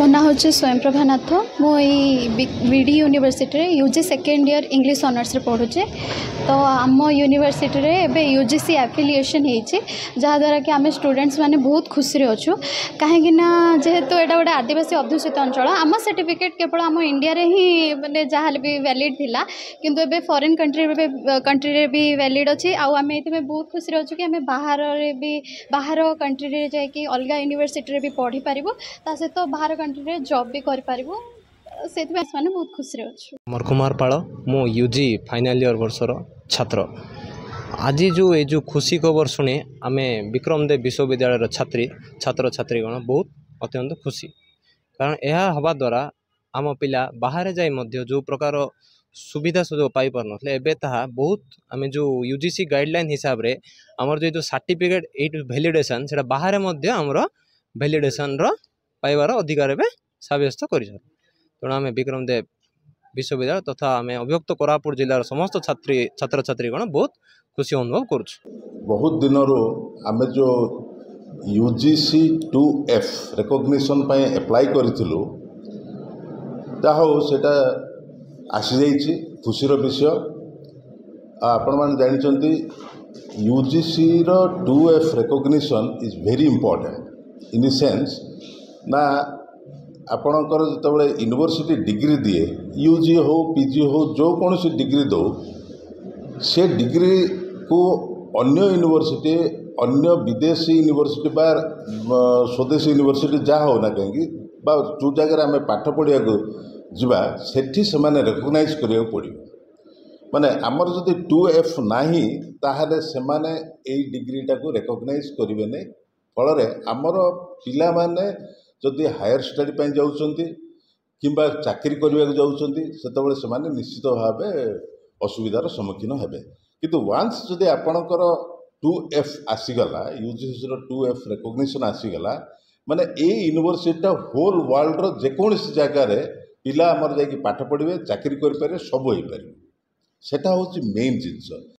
मो ना हूँ स्वयंप्रभा नाथ मुझे विडी university UG second year English honours पढ़ुचे। तो आम यूनिवर्सिटी रे यूजीसी एफिलिएशन होती जहाद्वारा कि आम स्टूडेंट्स माने बहुत खुशी अच्छु कहीं जेहेतु यहाँ गोटे आदिवासी अध्युषित अंचल आम सर्टिफिकेट केवल आम इंडिया रे ही मैंने जहाँ भी वैलिड थिला किंतु एबे फॉरेन कंट्री रे भी वैलिड अच्छी आम ये बहुत खुशी अच्छु कि आम बाहर कंट्री रे जाकि अलग यूनिवर्सिटी रे भी पढ़ी पारिबु ता सहित बाहर कंट्री रे जॉब भी करि पारिबु से माने बहुत खुशी अच्छु। मोर कुमार पाल मो यूजी फाइनाल इयर वर्षर छात्र। आज जो खुशी खबर शुणी आम विक्रमदेव विश्वविद्यालय छात्र छात्रीगण बहुत अत्यंत खुशी कारण यह हवा द्वारा आम पिला बाहर जाई जो प्रकार सुविधा सुजोग पाई पार नथले एबे ताहा बहुत आम जो यूजीसी गाइडलाइन हिसाब रे आमर जो सर्टिफिकेट एट वैलिडेशन सेटा बाहर आमर वैलिडेशन रो पाइबार अधिकार एबे साब्यस्त कर तेणु आम विक्रमदेव विश्वविद्यालय तथा आम अभियुक्त कोरापुट जिलार समस्त छात्र छात्रीगण बहुत खुशी अनुभव कर बहुत दिन आम जो यूजीसी 2F रिकॉग्निशन एप्लाई करूँ सेटा आसी जाइए खुशीर विषय। आपण मैंने जानते यूजीसी रो 2F recognition is very important in sense ना आपणकर जो यूनिवर्सिटी डिग्री दिए यूजी हो पीजी हो जो कौन सी डिग्री दो से डिग्री को अन्य यूनिवर्सिटी अन्य विदेशी यूनिवर्सिटी बा स्वदेशी यूनिवर्सिटी जहाँ हो ना कहीं जो जगह आम पाठ पढ़ा जीवा सेठी से रिकग्नाइज करिया पड़ो माने आमर जदि 2F नाही ताहले सेमाने एई डिग्रीटा को रिकग्नाइज करिवे नै फल आमर पिला माने जदि हायर स्टडी पे जाउछंती किंबा चाकरी करबा जाउछंती सेतबेले सेमाने निश्चित भाव असुविधार सम्मुखीन हेबे किंतु वांस जदि आपणकर 2F आसीगला यूजीसी 2F रिकग्निशन आसीगला माने ए यूनिवर्सिटी होल वर्ल्ड रो जेकोसी जगार पिला आमर जाकि पाठ पढ़े चाकरी करें सब हो पारे सेटा हूँ मेन जिनस।